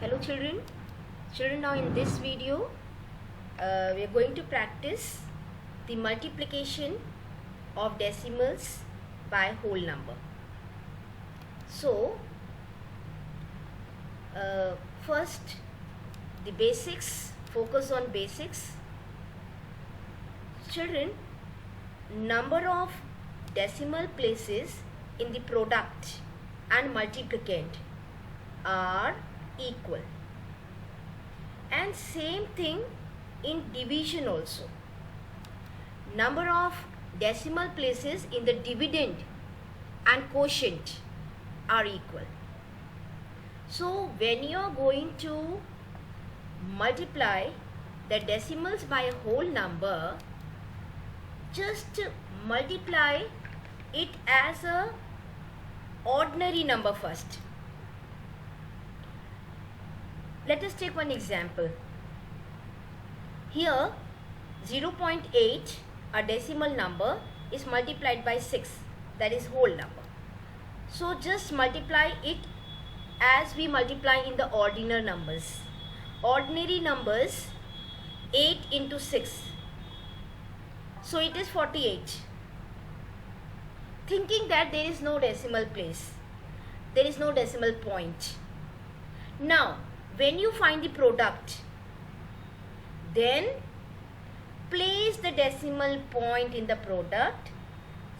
Hello children, now in this video we are going to practice the multiplication of decimals by whole number. So first the basics, focus on basics. Children, number of decimal places in the product and multiplicand are equal, and same thing in division also. Number of decimal places in the dividend and quotient are equal. So when you are going to multiply the decimals by a whole number, just multiply it as a ordinary number first. Let us take one example. Here 0.8, a decimal number, is multiplied by 6, that is whole number. So just multiply it as we multiply in the ordinary numbers. Ordinary numbers, 8 into 6. So it is 48. Thinking that there is no decimal place, there is no decimal point. Now when you find the product, then place the decimal point in the product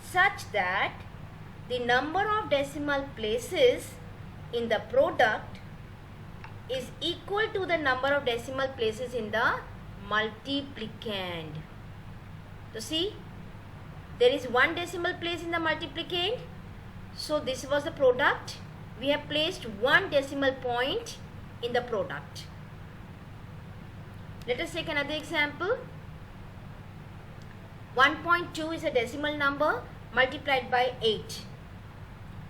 such that the number of decimal places in the product is equal to the number of decimal places in the multiplicand. So see, there is one decimal place in the multiplicand. So this was the product. We have placed one decimal point in the product. Let us take another example. 1.2 is a decimal number multiplied by 8,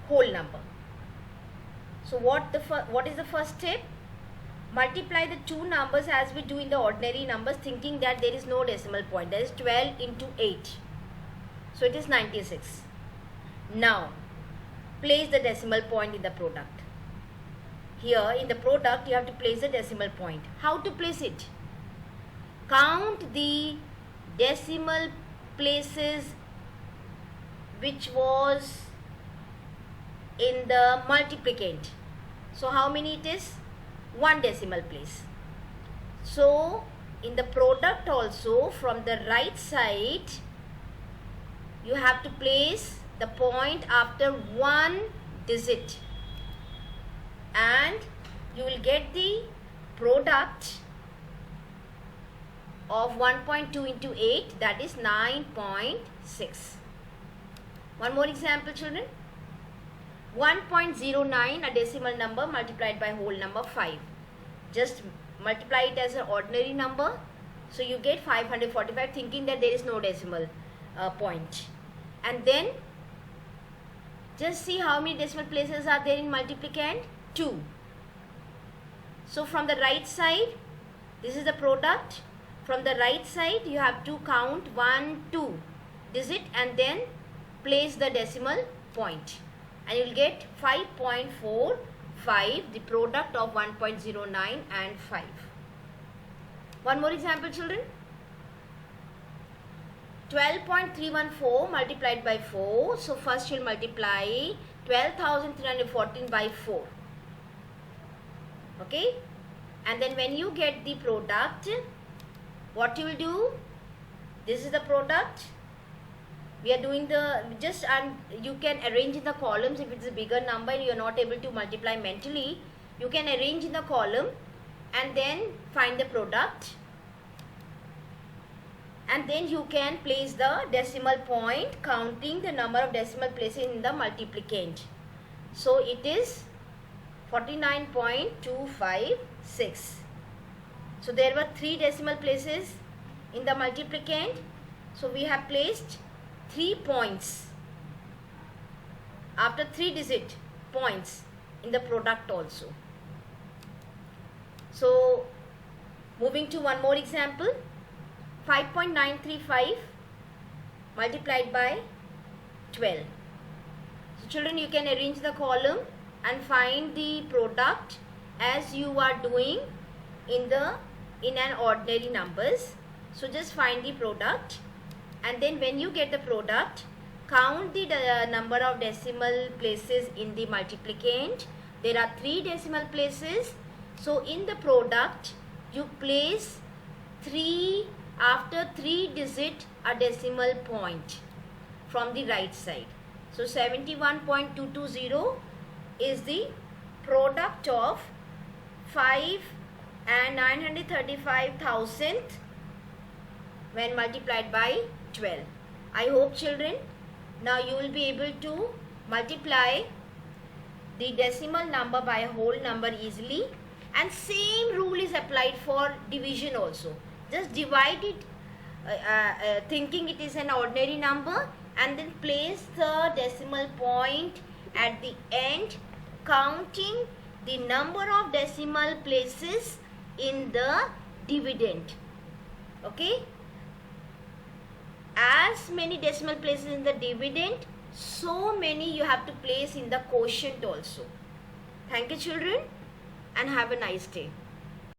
whole number. So what is the first step? Multiply the two numbers as we do in the ordinary numbers, thinking that there is no decimal point. That is 12 into 8. So it is 96. Now place the decimal point in the product. Here in the product you have to place the decimal point. How to place it? Count the decimal places which was in the multiplicand. So how many it is? One decimal place. So in the product also, from the right side you have to place the point after one digit, and you will get the product of 1.2 into 8, that is 9.6. One more example children. 1.09, a decimal number multiplied by whole number 5. Just multiply it as an ordinary number. So you get 545, thinking that there is no decimal point. And then just see how many decimal places are there in multiplicand. 2. So from the right side, this is the product. From the right side you have to count 1, 2 digit and then place the decimal point, and you will get 5.45, the product of 1.09 and 5. One more example children. 12.314 multiplied by 4. So first you will multiply 12,314 by 4. Okay, and then when you get the product, what you will do? This is the product. We are doing the you can arrange in the columns. If it's a bigger number and you are not able to multiply mentally, you can arrange in the column and then find the product, and then you can place the decimal point counting the number of decimal places in the multiplicand. So it is 49.256. So there were 3 decimal places in the multiplicand. So we have placed 3 points after 3 digit points in the product also. So moving to one more example. 5.935 multiplied by 12. So children, you can arrange the column and find the product as you are doing in an ordinary numbers. So just find the product, and then when you get the product, count the number of decimal places in the multiplicand. There are 3 decimal places. So in the product you place 3 after 3 digit a decimal point from the right side. So 71.220 is the product of 5 and 935,000 when multiplied by 12. I hope children, now you will be able to multiply the decimal number by a whole number easily, and same rule is applied for division also. Just divide it thinking it is an ordinary number, and then place the decimal point at the end, counting the number of decimal places in the dividend. Okay, as many decimal places in the dividend, so many you have to place in the quotient also. Thank you children, and have a nice day.